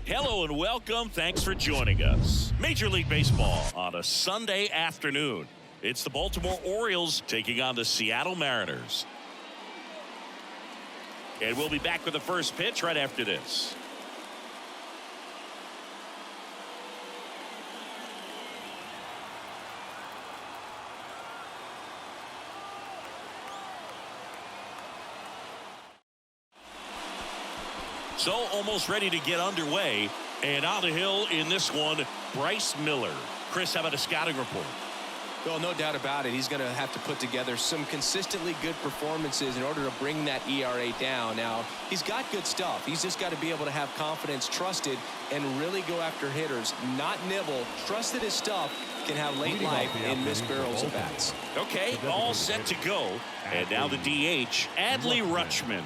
Hello and welcome. Thanks for joining us. Major League Baseball on a Sunday afternoon. It's the Baltimore Orioles taking on the Seattle Mariners. And we'll be back with the first pitch right after this. So almost ready to get underway, and on the hill in this one, Bryce Miller. Chris, how about a scouting report? Well, no doubt about it. He's going to have to put together some consistently good performances in order to bring that ERA down. Now, he's got good stuff. He's just got to be able to have confidence, trust it, and really go after hitters, not nibble. Trust that his stuff can have late life and miss barrels of bats. Okay, all set to go. And now the DH, Adley Rutschman.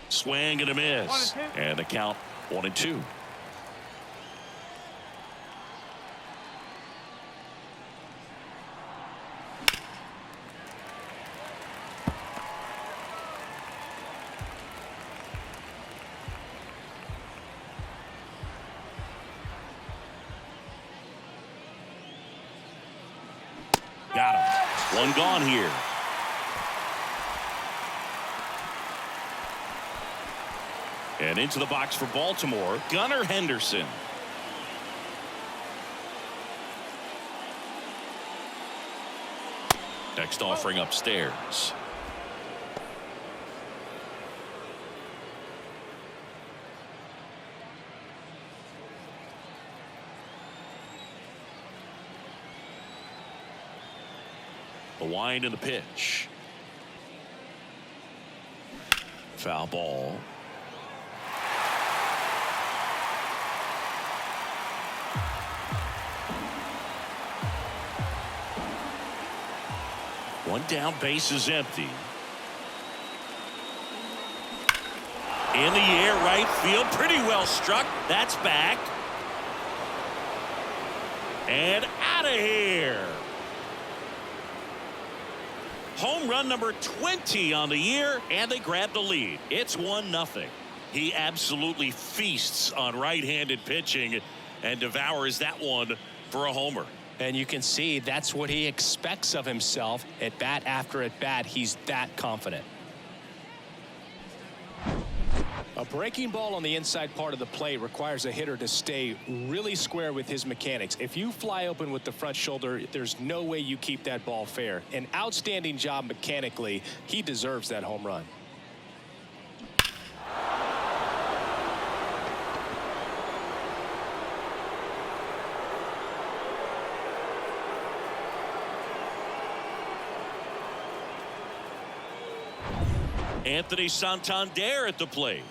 Swing and a miss. And the count 1-2. Got him. One gone here. And into the box for Baltimore, Gunnar Henderson. Next offering upstairs. The wind and the pitch. Foul ball. One down, base is empty. In the air, right field, pretty well struck. That's back. And out of here. Home run number 20 on the year, and they grab the lead. It's 1-0. He absolutely feasts on right-handed pitching and devours that one for a homer. And you can see that's what he expects of himself at bat after at bat. He's that confident. A breaking ball on the inside part of the plate requires a hitter to stay really square with his mechanics. If you fly open with the front shoulder, there's no way you keep that ball fair. An outstanding job mechanically. He deserves that home run. Anthony Santander at the plate.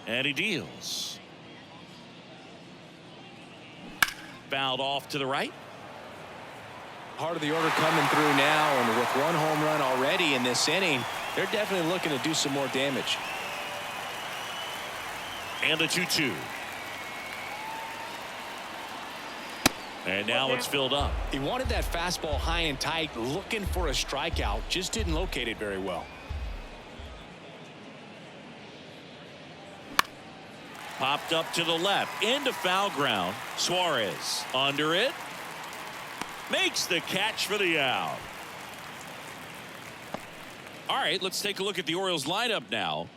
And he deals. Fouled off to the right. Heart of the order coming through now, and with one home run already in this inning, they're definitely looking to do some more damage. And the 2-2. And now it's filled up. He wanted that fastball high and tight, looking for a strikeout, just didn't locate it very well. Popped up to the left, into foul ground. Suarez under it. Makes the catch for the out. All right, let's take a look at the Orioles lineup now.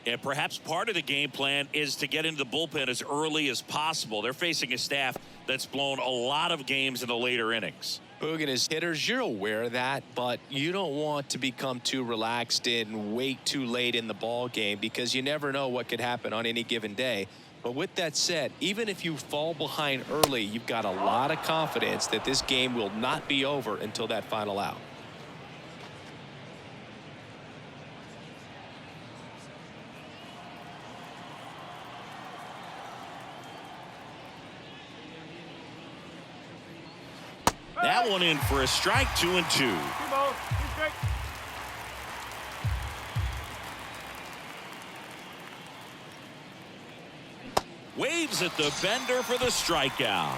And perhaps part of the game plan is to get into the bullpen as early as possible. They're facing a staff that's blown a lot of games in the later innings. Boog, as hitters, you're aware of that, but you don't want to become too relaxed and wait too late in the ball game because you never know what could happen on any given day. But with that said, even if you fall behind early, you've got a lot of confidence that this game will not be over until that final out. That one in for a strike, 2-2. Waves at the bender for the strikeout.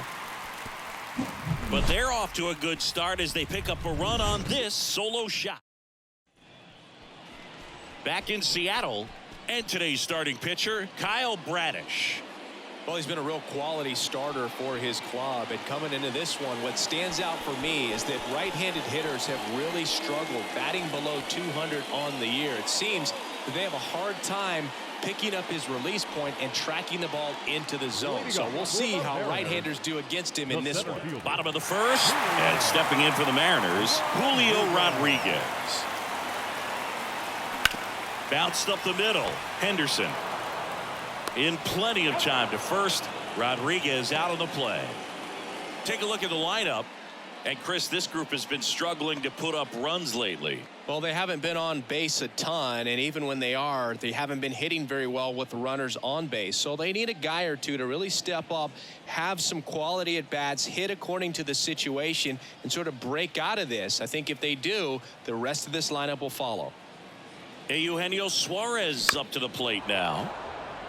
But they're off to a good start as they pick up a run on this solo shot. Back in Seattle, and today's starting pitcher, Kyle Bradish. Well, he's been a real quality starter for his club, and coming into this one, what stands out for me is that right-handed hitters have really struggled batting below 200 on the year. It seems that they have a hard time picking up his release point and tracking the ball into the zone. So we'll see how right-handers do against him in this one. Bottom of the first, and stepping in for the Mariners, Julio Rodriguez. Bounced up the middle, Henderson. In plenty of time to first. Rodriguez out on the play. Take a look at the lineup. And Chris, this group has been struggling to put up runs lately. Well, they haven't been on base a ton, and even when they are, they haven't been hitting very well with runners on base. So they need a guy or two to really step up, have some quality at bats, hit according to the situation, and sort of break out of this. I think if they do, the rest of this lineup will follow. Eugenio Suarez up to the plate now.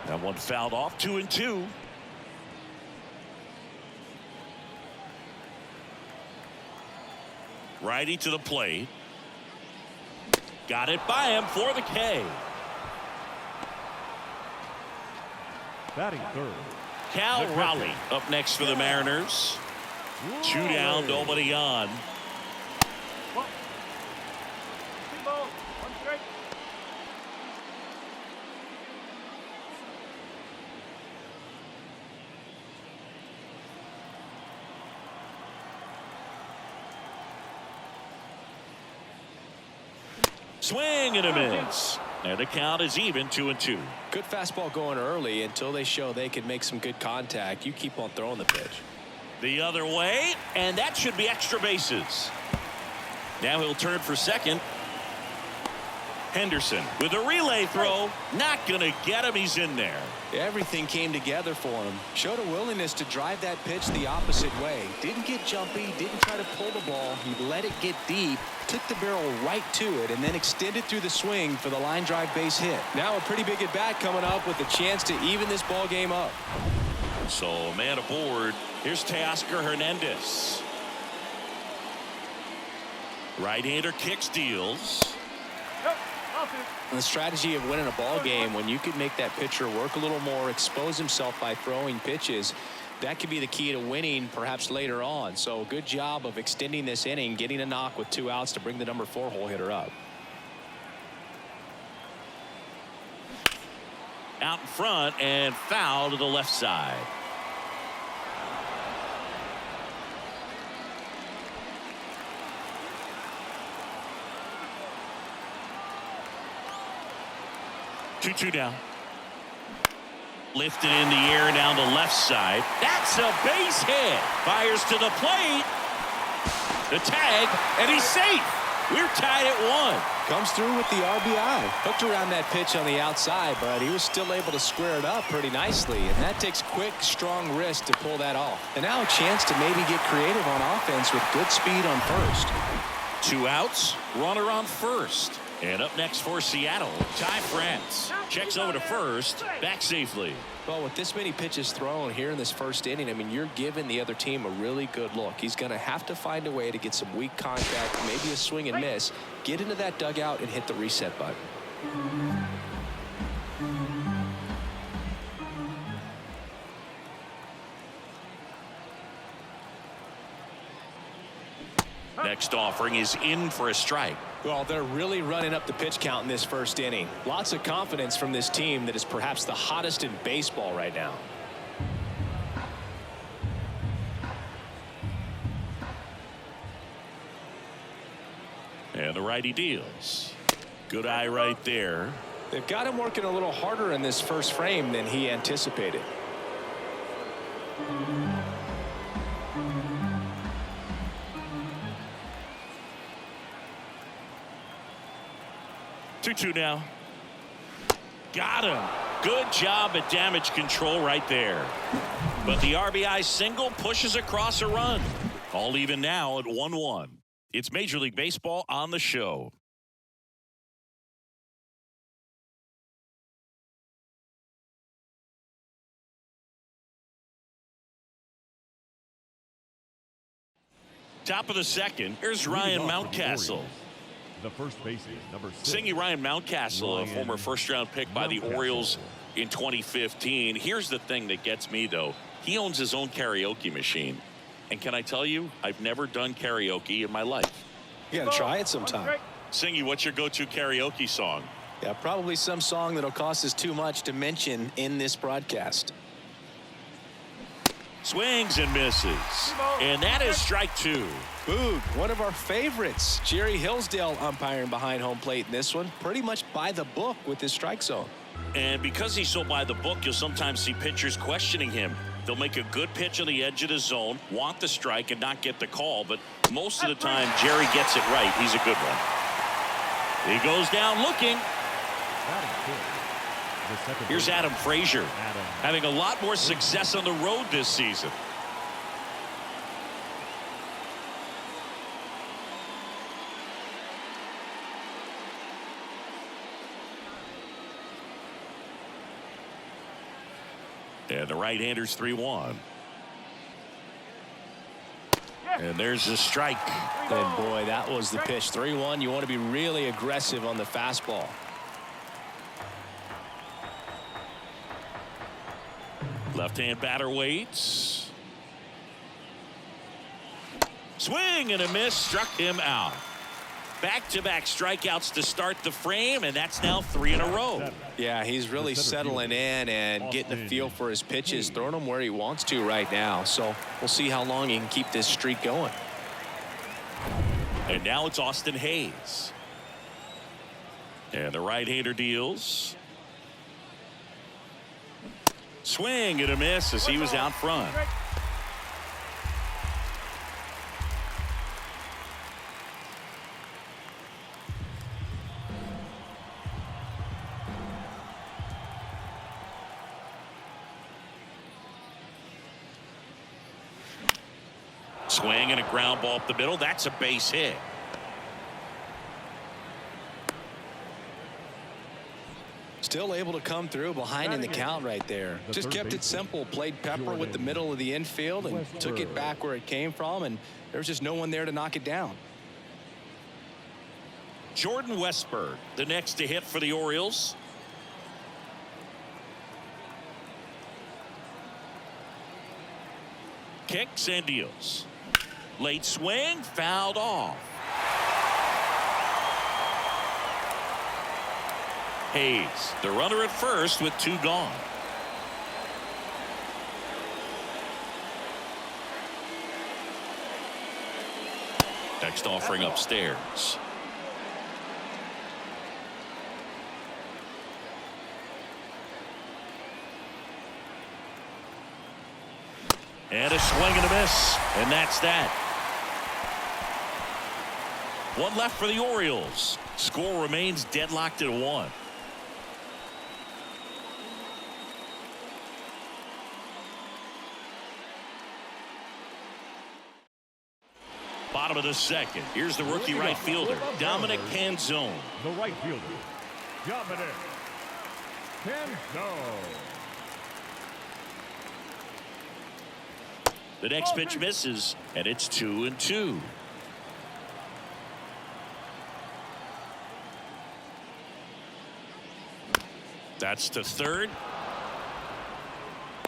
That one fouled off, 2-2. Righty to the plate. Got it by him for the K. Batting third, Cal Raleigh up next for the Mariners. 2 down, nobody on. Swing and a miss. And the count is even, 2-2. Good fastball going early until they show they can make some good contact. You keep on throwing the pitch. The other way, and that should be extra bases. Now he'll turn for second. Henderson with a relay throw. Not going to get him. He's in there. Everything came together for him. Showed a willingness to drive that pitch the opposite way. Didn't get jumpy, didn't try to pull the ball. He let it get deep, took the barrel right to it, and then extended through the swing for the line drive base hit. Now a pretty big at bat coming up with a chance to even this ball game up. So man aboard. Here's Teoscar Hernandez. Right-hander kicks, deals. And the strategy of winning a ball game, when you can make that pitcher work a little more, expose himself by throwing pitches, that could be the key to winning perhaps later on. So good job of extending this inning, getting a knock with 2 outs to bring the number 4 hole hitter up. Out in front and foul to the left side. Two down. Lifted in the air down the left side. That's a base hit. Fires to the plate. The tag, and he's safe. We're tied at 1. Comes through with the RBI. Hooked around that pitch on the outside, but he was still able to square it up pretty nicely. And that takes quick, strong wrist to pull that off. And now a chance to maybe get creative on offense with good speed on first. 2 outs. Runner on first. And up next for Seattle, Ty France. Checks over to first. Back safely. Well, with this many pitches thrown here in this first inning, I mean, you're giving the other team a really good look. He's going to have to find a way to get some weak contact, maybe a swing and miss, get into that dugout and hit the reset button. Next offering is in for a strike. Well, they're really running up the pitch count in this first inning. Lots of confidence from this team that is perhaps the hottest in baseball right now. And the righty deals. Good eye right there. They've got him working a little harder in this first frame than he anticipated. 2-2 now. Got him. Good job at damage control right there. But the RBI single pushes across a run. All even now at 1-1. It's Major League Baseball on the show. Top of the second. Here's Ryan Mountcastle. The first baseman, number 6. Singing Ryan Mountcastle, a former first-round pick by the Orioles in 2015. Here's the thing that gets me, though. He owns his own karaoke machine. And can I tell you, I've never done karaoke in my life. You got to try it sometime. Singy, what's your go-to karaoke song? Yeah, probably some song that'll cost us too much to mention in this broadcast. Swings and misses. And that is strike 2. Boog, one of our favorites. Jerry Hillsdale umpiring behind home plate in this one. Pretty much by the book with his strike zone. And because he's so by the book, you'll sometimes see pitchers questioning him. They'll make a good pitch on the edge of the zone, want the strike, and not get the call. But most of the time, Jerry gets it right. He's a good one. He goes down looking. Here's Adam Frazier, having a lot more success on the road this season. And the right-hander's 3-1. And there's the strike. And boy, that was the pitch. 3-1. You want to be really aggressive on the fastball. Left-hand batter waits. Swing and a miss, struck him out. Back-to-back strikeouts to start the frame, and that's now 3 in a row. Yeah, he's really settling in and getting a feel for his pitches, throwing them where he wants to right now. So we'll see how long he can keep this streak going. And now it's Austin Hayes. And the right-hander deals. Swing and a miss as he was out front. Swing and a ground ball up the middle. That's a base hit. Still able to come through behind in the count right there. Just kept it simple. Played pepper with the middle of the infield and took it back where it came from, and there's just no one there to knock it down. Jordan Westburg, the next to hit for the Orioles. Kicks and deals. Late swing, fouled off. Hayes, the runner at first with 2 gone. Next offering upstairs. And a swing and a miss, and that's that. 1 left for the Orioles. Score remains deadlocked at 1. Bottom of the second. Here's the rookie right fielder, Dominic Canzone. The right fielder, Dominic Canzone. The next pitch misses, and it's 2-2. That's to third.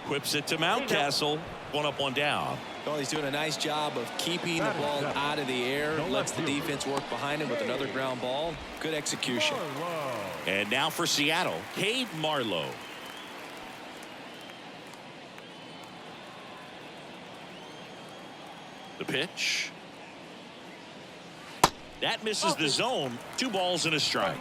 Whips it to Mountcastle. 1 up, 1 down. Well, he's doing a nice job of keeping the ball out of the air. Lets the defense work behind him with another ground ball. Good execution. And now for Seattle, Cade Marlowe. The pitch. That misses the zone. 2 balls and a strike.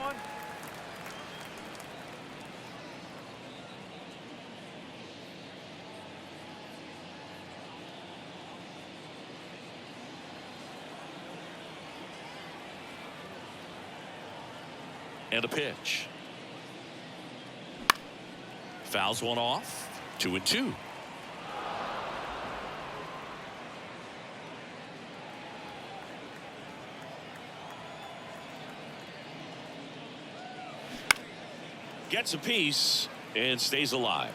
And a pitch. Fouls one off. 2-2. Gets a piece and stays alive.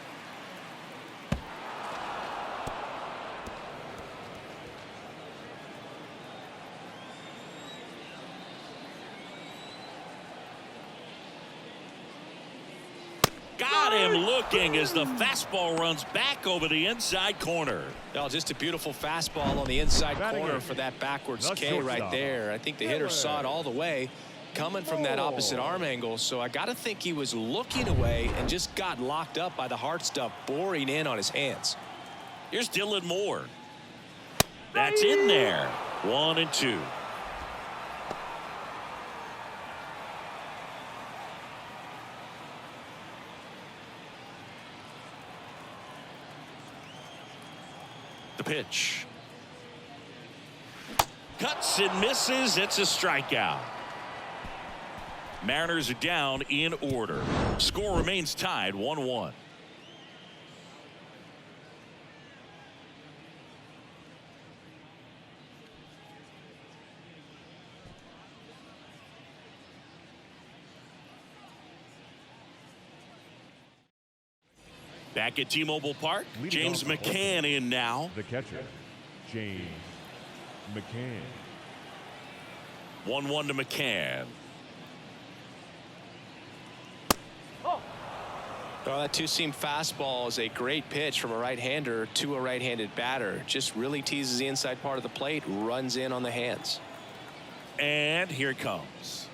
Got him looking as the fastball runs back over the inside corner. Oh, just a beautiful fastball on the inside corner for that backwards K right there. I think the hitter saw it all the way coming from that opposite arm angle. So I got to think he was looking away and just got locked up by the hard stuff boring in on his hands. Here's Dylan Moore. That's in there. 1-2. The pitch. Cuts and misses. It's a strikeout. Mariners are down in order. Score remains tied 1-1. Back at T-Mobile Park, James McCann in now. The catcher, James McCann. 1-1 to McCann. Oh, that two-seam fastball is a great pitch from a right-hander to a right-handed batter. Just really teases the inside part of the plate, runs in on the hands. And here it comes.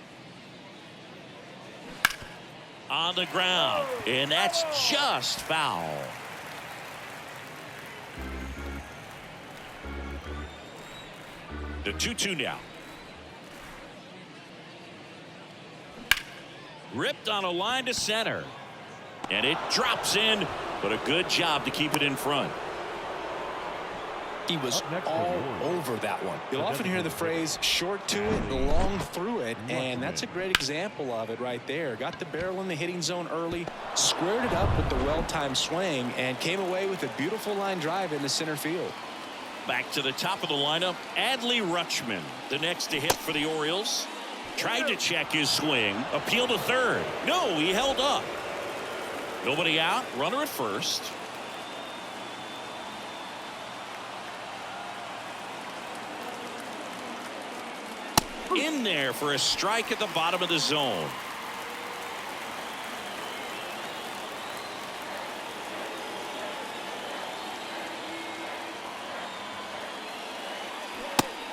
On the ground, and that's just foul. The 2-2 now. Ripped on a line to center, and it drops in, but a good job to keep it in front. He was all over that one. You'll often hear the phrase short to it, long through it, and that's a great example of it right there. Got the barrel in the hitting zone early, squared it up with the well-timed swing, and came away with a beautiful line drive into center field. Back to the top of the lineup, Adley Rutschman, the next to hit for the Orioles. Tried to check his swing, appeal to third. No, he held up. Nobody out, runner at first. In there for a strike at the bottom of the zone.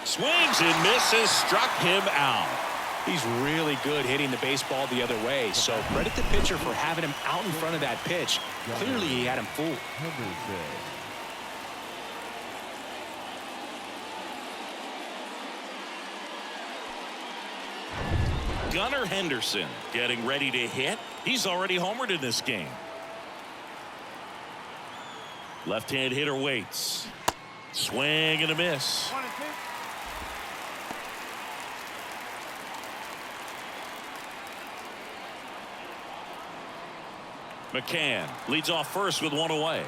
Swings and misses, struck him out. He's really good hitting the baseball the other way, so credit the pitcher for having him out in front of that pitch. Clearly he had him fooled. Gunnar Henderson getting ready to hit. He's already homered in this game. Left-hand hitter waits. Swing and a miss. 1-2. McCann leads off first with one away.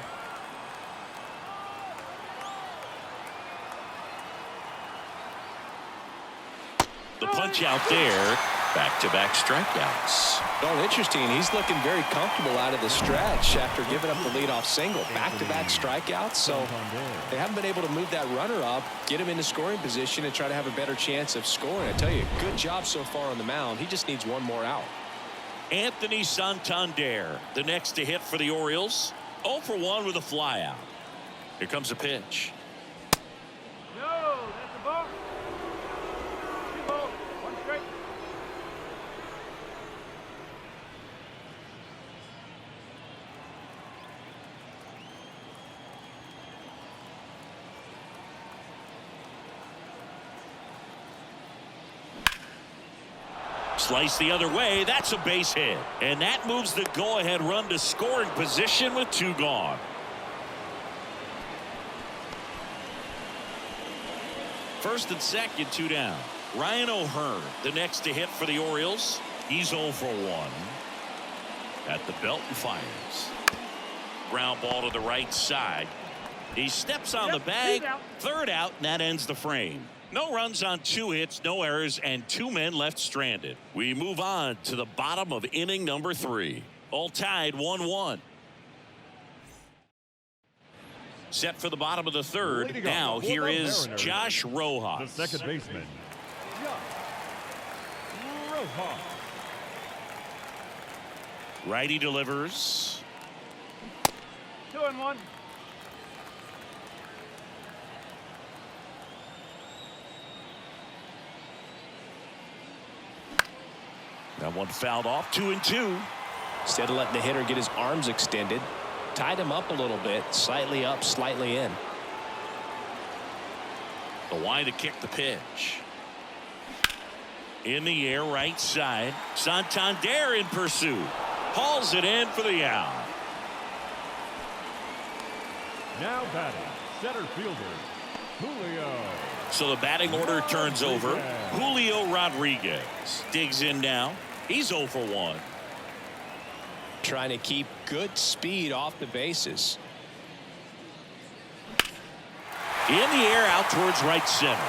The punch out there. Back-to-back strikeouts. Well, interesting. He's looking very comfortable out of the stretch after giving up the leadoff single. Back-to-back strikeouts, so they haven't been able to move that runner up, get him into scoring position, and try to have a better chance of scoring. I tell you, good job so far on the mound. He just needs one more out. Anthony Santander, the next to hit for the Orioles. 0 for 1 with a flyout. Here comes a pitch. No, that's a ball. 2 balls, 1 strike. Slice the other way. That's a base hit. And that moves the go-ahead run to scoring position with 2 gone. First and second, 2 down. Ryan O'Hearn, the next to hit for the Orioles. He's 0 for 1. At the belt and fires. Ground ball to the right side. He steps on the bag. Third out, and that ends the frame. No runs on 2 hits, no errors, and 2 men left stranded. We move on to the bottom of inning number 3. All tied 1-1. Set for the bottom of the third. Now here is Josh Rojas. The second baseman, Josh Rojas. Righty delivers. 2-1. That one fouled off. 2-2. Instead of letting the hitter get his arms extended, tied him up a little bit, slightly up, slightly in. The line to kick the pitch. In the air, right side. Santander in pursuit. Hauls it in for the out. Now batting, center fielder, Julio. So the batting order turns over. Julio Rodriguez digs in now. He's 0 for 1. Trying to keep good speed off the bases. In the air, out towards right center.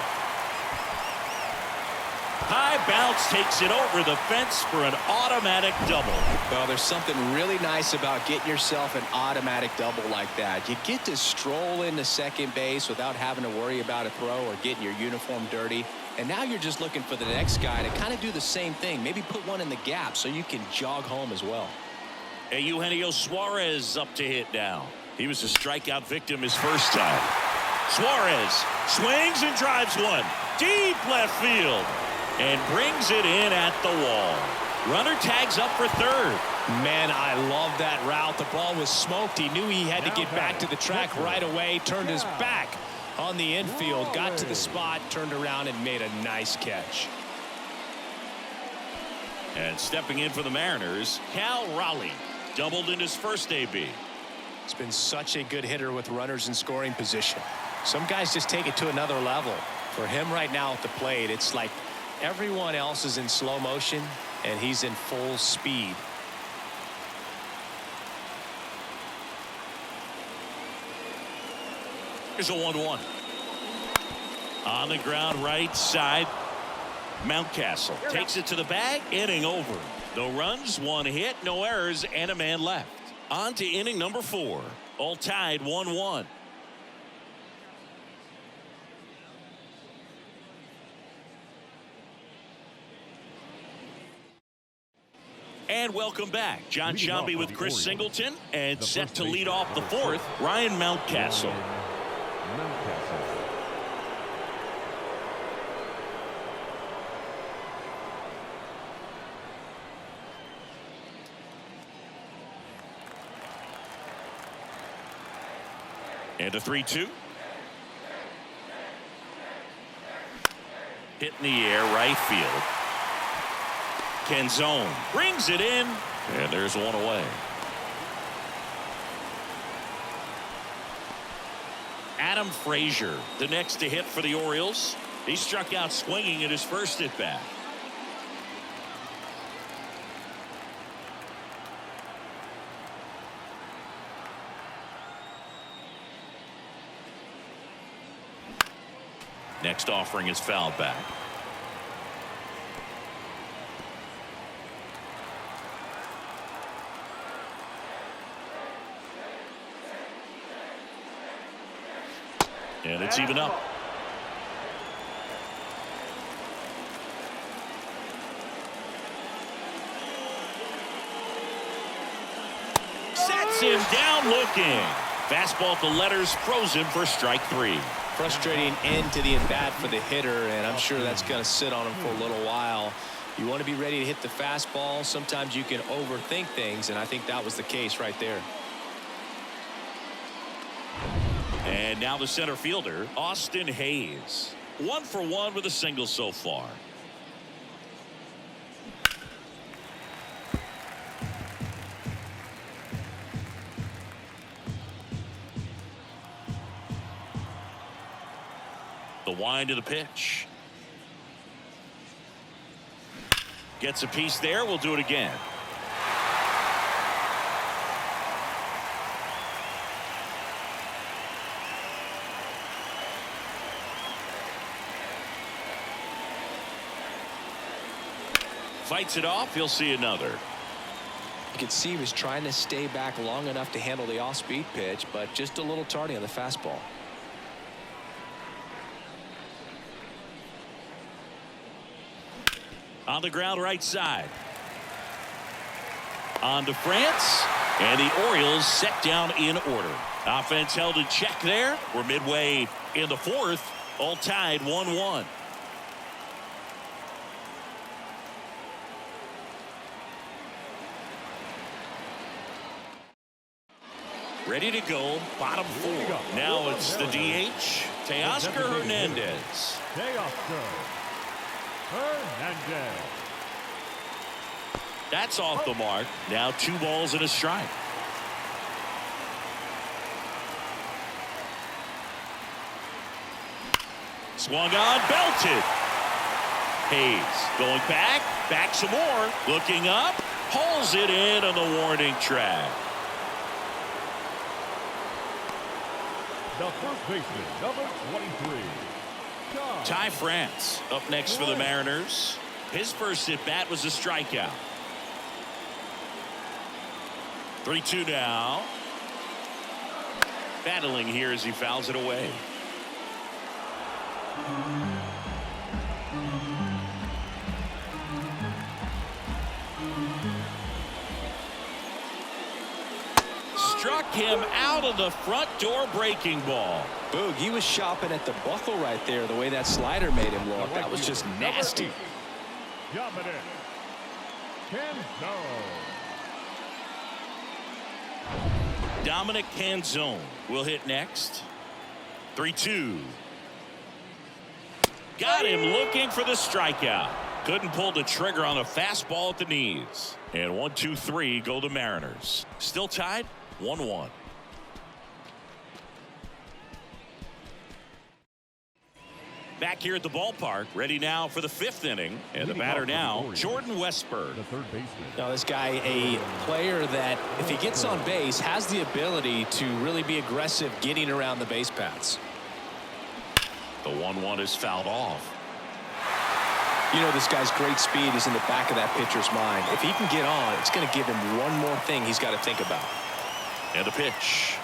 High bounce takes it over the fence for an automatic double. Well, there's something really nice about getting yourself an automatic double like that. You get to stroll into second base without having to worry about a throw or getting your uniform dirty. And now you're just looking for the next guy to kind of do the same thing. Maybe put one in the gap so you can jog home as well. And Eugenio Suarez up to hit now. He was a strikeout victim his first time. Suarez swings and drives one deep left field and brings it in at the wall. Runner tags up for third. Man, I love that route. The ball was smoked. He knew he had to get back to the track right away. Turned his back on the infield. Got to the spot, turned around, and made a nice catch. And stepping in for the Mariners, Cal Raleigh. Doubled in his first AB. It's been such a good hitter with runners in scoring position. Some guys just take it to another level. For him right now at the plate, it's like everyone else is in slow motion and he's in full speed. Here's a 1-1. On the ground right side. Mountcastle takes it to the bag. Inning over. No runs, 1 hit, no errors, and a man left. On to inning number 4. All tied 1-1. And welcome back. John Shambi with Chris Singleton, and set to lead off the 4th, Ryan Mountcastle. And a 3-2. Hit in the air, right field. Canzone brings it in, and there's one away. Adam Frazier, the next to hit for the Orioles. He struck out swinging at his first at bat. Next offering is fouled back. And it's even up. Sets him down looking. Fastball at the letters, froze him for strike 3. Frustrating end to the at-bat for the hitter, and I'm sure that's going to sit on him for a little while. You want to be ready to hit the fastball. Sometimes you can overthink things, and I think that was the case right there. And now the center fielder, Austin Hayes. 1 for 1 with a single so far. The wind of the pitch. Gets a piece there. We'll do it again. Fights it off. He'll see another. You could see he was trying to stay back long enough to handle the off-speed pitch, but just a little tardy on the fastball. On the ground right side. On to France, and the Orioles set down in order. Offense held in check there. We're midway in the fourth, all tied 1-1. Ready to go, bottom four. Now it's the DH, Teoscar Hernandez. Teoscar Hernandez. That's off the mark. Now 2 balls and a strike. Swung on, belted. Hayes going back some more, looking up, pulls it in on the warning track. The first baseman, number 23. Ty France up next for the Mariners. His first at bat was a strikeout. 3-2 now. Battling here as he fouls it away. Struck him out of the front door breaking ball. Boog, he was shopping at the buckle right there, the way that slider made him look. That was just nasty. Dominic Canzone. Dominic Canzone will hit next. 3-2. Got him looking for the strikeout. Couldn't pull the trigger on a fastball at the knees. And 1-2-3 go the Mariners. Still tied 1-1. Back here at the ballpark, ready now for the 5th inning. And the batter now, Jordan Westburg. The third baseman. Now this guy, a player that if he gets on base has the ability to really be aggressive getting around the base paths. The 1-1 is fouled off. You know, this guy's great speed is in the back of that pitcher's mind. If he can get on, it's going to give him one more thing he's got to think about. And the pitch.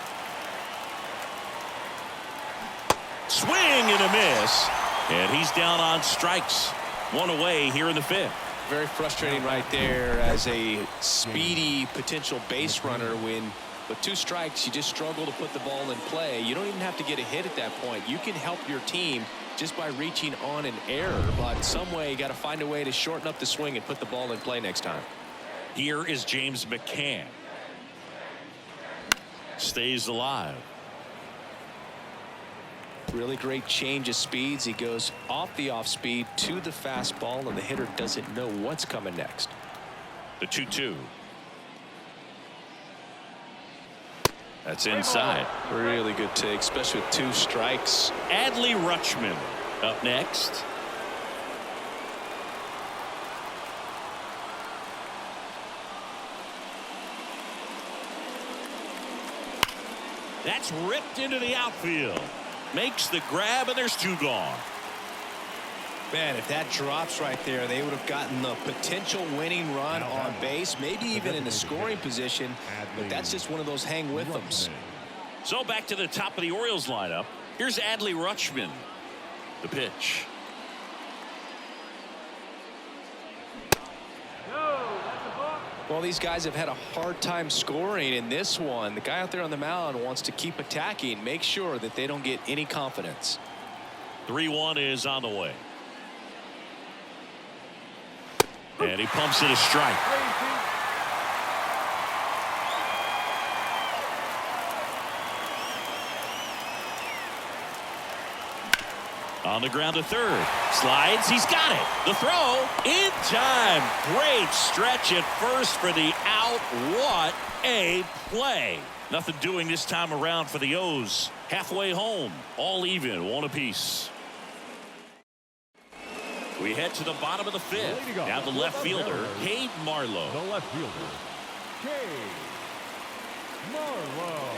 Swing and a miss. And he's down on strikes. 1 away here in the 5th. Very frustrating right there as a speedy potential base runner when with 2 strikes you just struggle to put the ball in play. You don't even have to get a hit at that point. You can help your team just by reaching on an error, but some way you got to find a way to shorten up the swing and put the ball in play next time. Here is James McCann. Stays alive. Really great change of speeds. He goes off the off speed to the fastball, and the hitter doesn't know what's coming next. The 2-2. That's inside. Really good take, especially with 2 strikes. Adley Rutschman up next. That's ripped into the outfield. Makes the grab, and there's 2 gone. Man, if that drops right there, they would have gotten the potential winning run on base, maybe even in a scoring position, but that's just one of those hang with thems. So back to the top of the Orioles lineup. Here's Adley Rutschman. The pitch. Well, these guys have had a hard time scoring in this one. The guy out there on the mound wants to keep attacking, make sure that they don't get any confidence. 3-1 is on the way. And he pumps it a strike. On the ground to third. Slides. He's got it. The throw in time. Great stretch at first for the out. What a play. Nothing doing this time around for the O's. Halfway home. All even. 1 apiece. We head to the bottom of the 5th. Now the left fielder, Cade Marlowe. The left fielder, Cade Marlowe.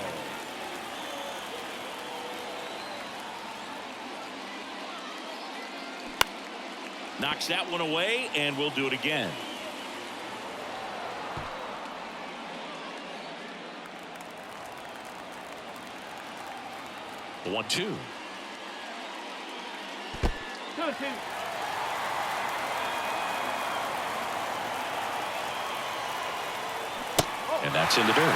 Knocks that one away, and we'll do it again. The 1-2. And that's in the dirt.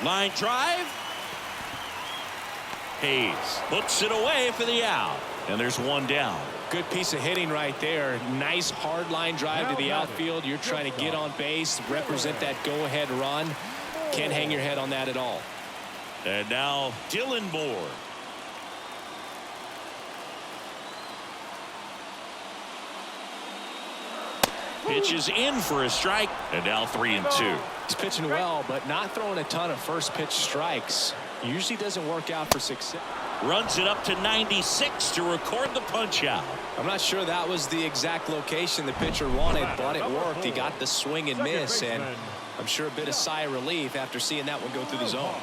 Line drive. Hayes hooks it away for the out. And there's one down. Good piece of hitting right there. Nice hard line drive to the outfield. You're trying to get on base, represent that go-ahead run. Can't hang your head on that at all. And now Dylan Moore. Pitches in for a strike. And now 3-2. He's pitching well, but not throwing a ton of first pitch strikes. Usually doesn't work out for success. Runs it up to 96 to record the punch out. I'm not sure that was the exact location the pitcher wanted, but it worked. He got the swing and miss, and I'm sure a bit of sigh of relief after seeing that one go through the zone.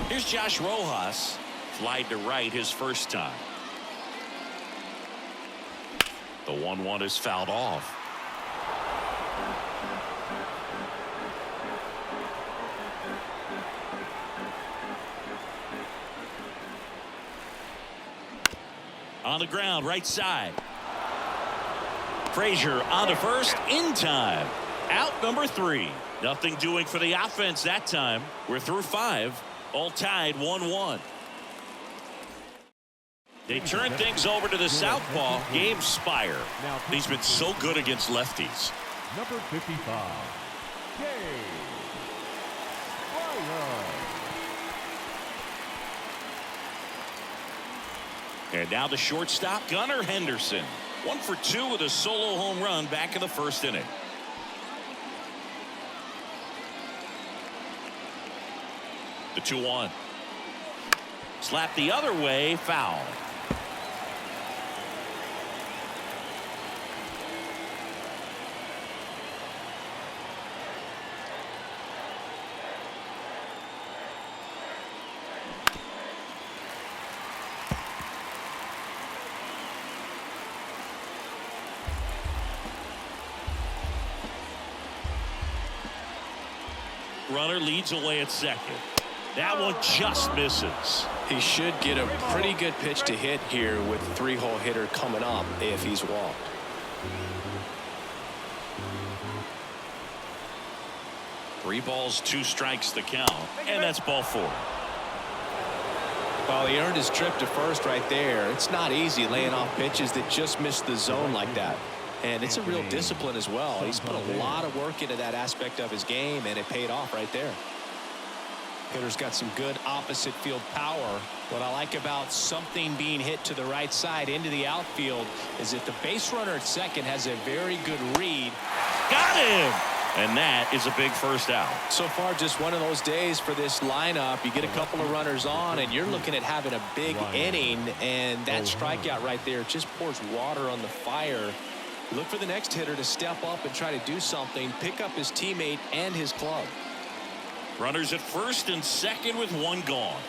Here's Josh Rojas. Flied to right his first time. The 1-1 is fouled off. On the ground, right side. Frazier on to first in time. Out number 3. Nothing doing for the offense that time. We're through 5. All tied 1-1. They turn things over to the southpaw, Gabe Spire. He's been so good against lefties. Number 55. Gabe Spire. And now the shortstop, Gunnar Henderson. 1 for 2 with a solo home run back in the first inning. The 2-1. Slap the other way, foul. Runner leads away at second. That one just misses. He should get a pretty good pitch to hit here with the 3-hole hitter coming up if he's walked. 3 balls, 2 strikes the count, and that's ball 4. Well, he earned his trip to first right there. It's not easy laying off pitches that just miss the zone like that. And it's a real discipline as well. He's put a lot of work into that aspect of his game, and it paid off right there. Hitter's got some good opposite field power. What I like about something being hit to the right side into the outfield is if the base runner at second has a very good read. Got him! And that is a big first out. So far, just one of those days for this lineup. You get a couple of runners on, and you're looking at having a big inning, and that strikeout right there just pours water on the fire. Look for the next hitter to step up and try to do something, pick up his teammate and his club. Runners at first and second with 1 gone.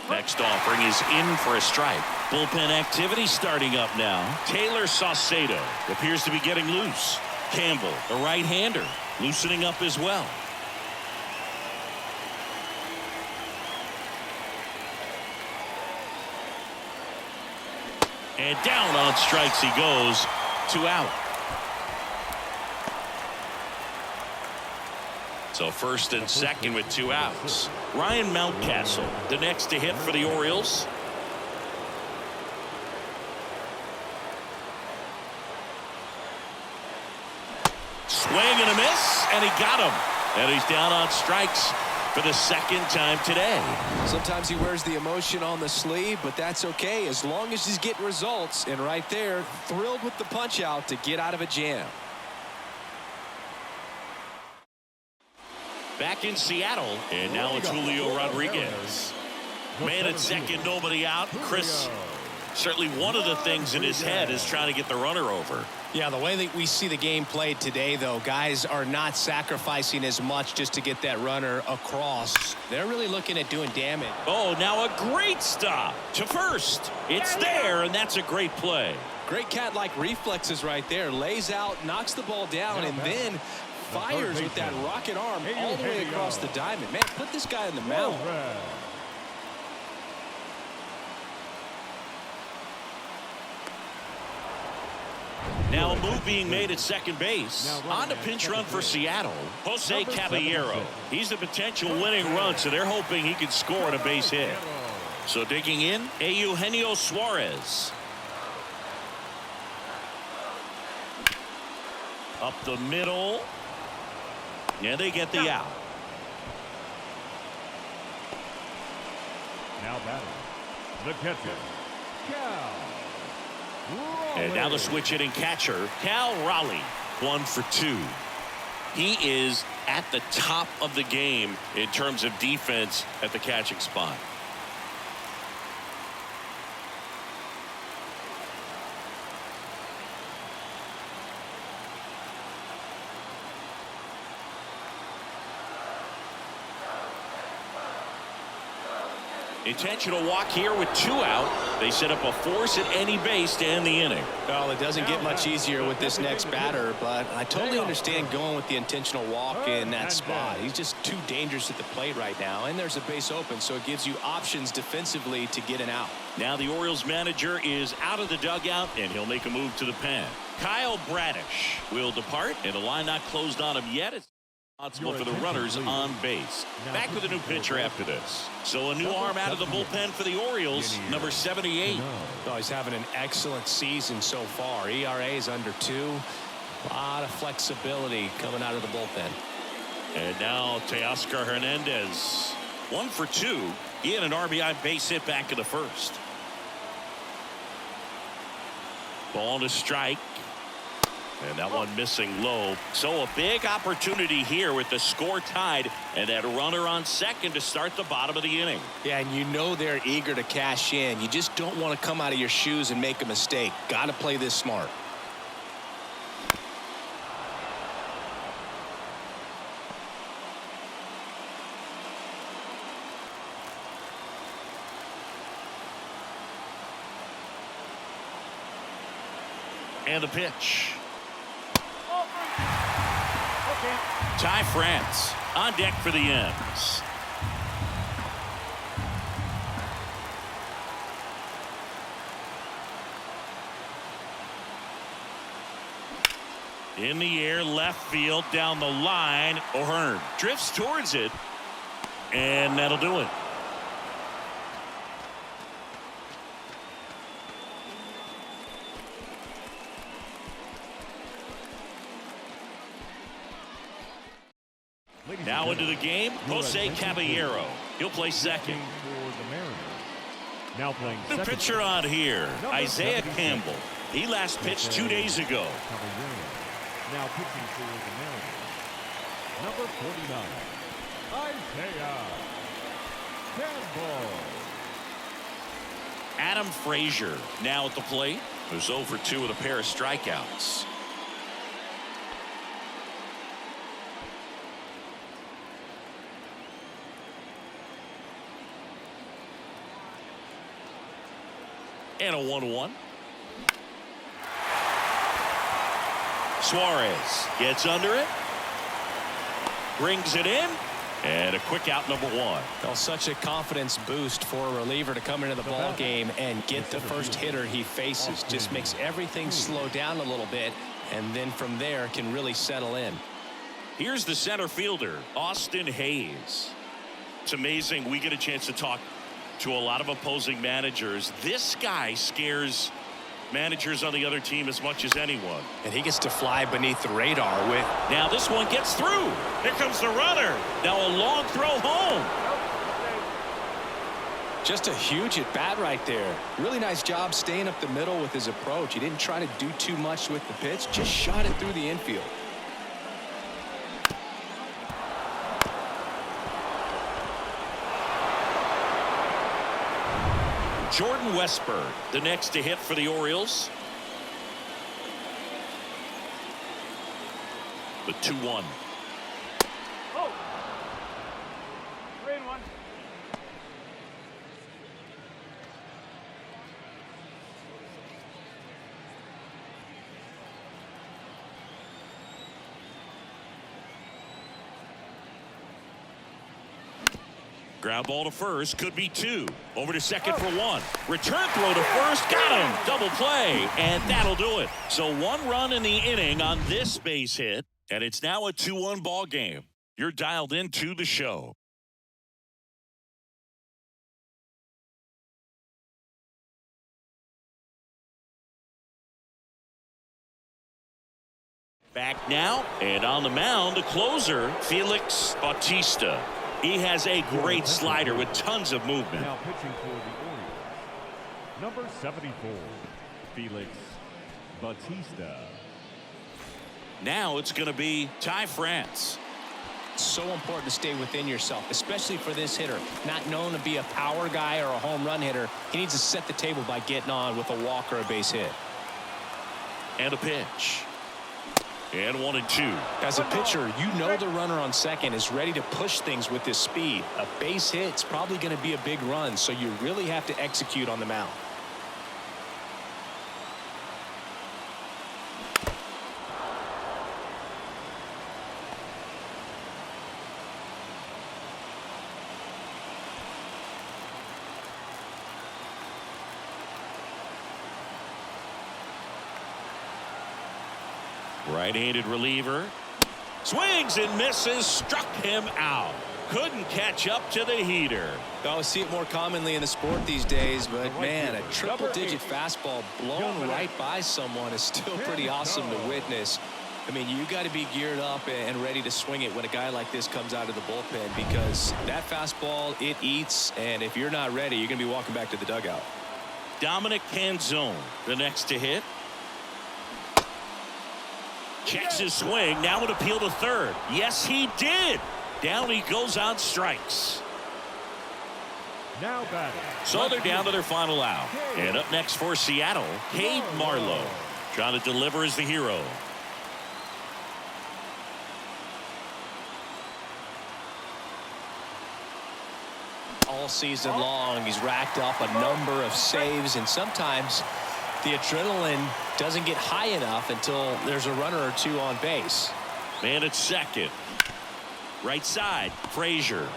Next offering is in for a strike. Bullpen activity starting up now. Taylor Saucedo appears to be getting loose. Campbell, the right-hander, loosening up as well. And down on strikes he goes. 2 out. So first and second with 2 outs. Ryan Mountcastle, the next to hit for the Orioles. Swing and a miss, and he got him. And he's down on strikes for the second time today. Sometimes he wears the emotion on the sleeve, but that's okay as long as he's getting results. And right there, thrilled with the punch out to get out of a jam. Back in Seattle, and now it's Julio Rodriguez. Man at second, nobody out. Chris, certainly one of the things in his head is trying to get the runner over. Yeah, the way that we see the game played today, though, guys are not sacrificing as much just to get that runner across. They're really looking at doing damage. Oh, now a great stop to first. It's there, and that's a great play. Great cat-like reflexes right there. Lays out, knocks the ball down, and then fires with that rocket arm all the way across the diamond. Man, put this guy on the mound. Now a move being made at second base. On the pinch run for Seattle, Jose Caballero. He's the potential winning run, so they're hoping he can score on a base hit. So digging in, Eugenio Suarez. Up the middle. Yeah, they get the out. Now batting, the catcher, Cal. And now the switch hitting catcher, Cal Raleigh. 1 for 2. He is at the top of the game in terms of defense at the catching spot. Intentional walk here with 2 out. They set up a force at any base to end the inning. Well, it doesn't get much easier with this next batter, but I totally understand going with the intentional walk in that spot. He's just too dangerous at the plate right now, and there's a base open, so it gives you options defensively to get an out. Now the Orioles manager is out of the dugout, and he'll make a move to the pen. Kyle Bradish will depart, and the line not closed on him yet. It's responsible for the runners on base. Back with a new pitcher after this. So a new arm out of the bullpen for the Orioles, number 78. Oh, he's having an excellent season so far. ERA is under 2. A lot of flexibility coming out of the bullpen. And now Teoscar Hernandez. 1 for 2. He had an RBI base hit back in the first. Ball to strike. And that one missing low. So a big opportunity here with the score tied and that runner on second to start the bottom of the inning. Yeah, and you know they're eager to cash in. You just don't want to come out of your shoes and make a mistake. Got to play this smart. And the pitch. Ty France on deck for the M's. In the air, left field, down the line. O'Hearn drifts towards it, and that'll do it. Now into the game, Jose Caballero. He'll play second. Now playing The pitcher on here, Isaiah Campbell. He last pitched 2 days ago. Now pitching for the Mariners, number 49, Isaiah Campbell. Adam Frazier now at the plate. Who's over 2 with a pair of strikeouts. And a 1-1. Suarez gets under it. Brings it in. And a quick out, number 1. Well, such a confidence boost for a reliever to come into the ball game and get the first hitter he faces. Just makes everything slow down a little bit, and then from there can really settle in. Here's the center fielder, Austin Hayes. It's amazing we get a chance to talk to a lot of opposing managers. This guy scares managers on the other team as much as anyone. And he gets to fly beneath the radar with. Now this one gets through. Here comes the runner. Now a long throw home. Just a huge at bat right there. Really nice job staying up the middle with his approach. He didn't try to do too much with the pitch, just shot it through the infield. Jordan Westburg, the next to hit for the Orioles. The 2-1. Oh. 3-1. Ground ball to first, could be two. Over to second for one. Return throw to first, got him. Double play, and that'll do it. So 1 run in the inning on this base hit, and it's now a 2-1 ball game. You're dialed into the show. Back now, and on the mound, the closer, Felix Bautista. He has a great slider with tons of movement. Now pitching for the Orioles, number 74, Felix Bautista. Now it's going to be Ty France. It's so important to stay within yourself, especially for this hitter. Not known to be a power guy or a home run hitter. He needs to set the table by getting on with a walk or a base hit. And a pitch. And 1-2. As a pitcher, you know the runner on second is ready to push things with his speed. A base hit's probably going to be a big run, so you really have to execute on the mound. Right-handed reliever. Swings and misses. Struck him out. Couldn't catch up to the heater. I see it more commonly in the sport these days, but man, a triple-digit fastball blown right by someone is still pretty awesome to witness. I mean, you got to be geared up and ready to swing it when a guy like this comes out of the bullpen, because that fastball, it eats, and if you're not ready, you're going to be walking back to the dugout. Dominic Canzone, the next to hit. Checks his swing. Now an appeal to third. Yes, he did. Down he goes on strikes. Now batting. So they're down to their final out. And up next for Seattle, Cade Marlowe. Trying to deliver as the hero. All season long, he's racked up a number of saves, and sometimes the adrenaline doesn't get high enough until there's a runner or two on base. Man at second. Right side, Frazier.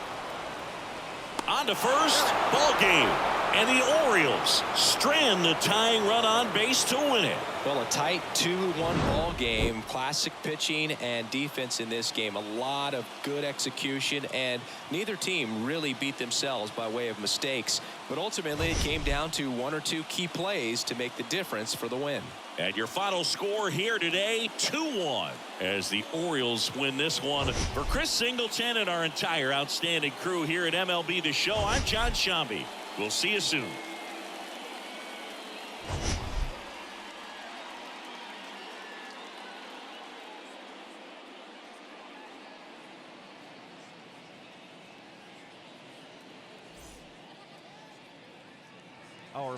On to first, ball game. And the Orioles strand the tying run on base to win it. Well, a tight 2-1 ball game. Classic pitching and defense in this game. A lot of good execution, and neither team really beat themselves by way of mistakes. But ultimately, it came down to 1 or 2 key plays to make the difference for the win. And your final score here today, 2-1, as the Orioles win this one. For Chris Singleton and our entire outstanding crew here at MLB The Show, I'm John Shambi. We'll see you soon. Our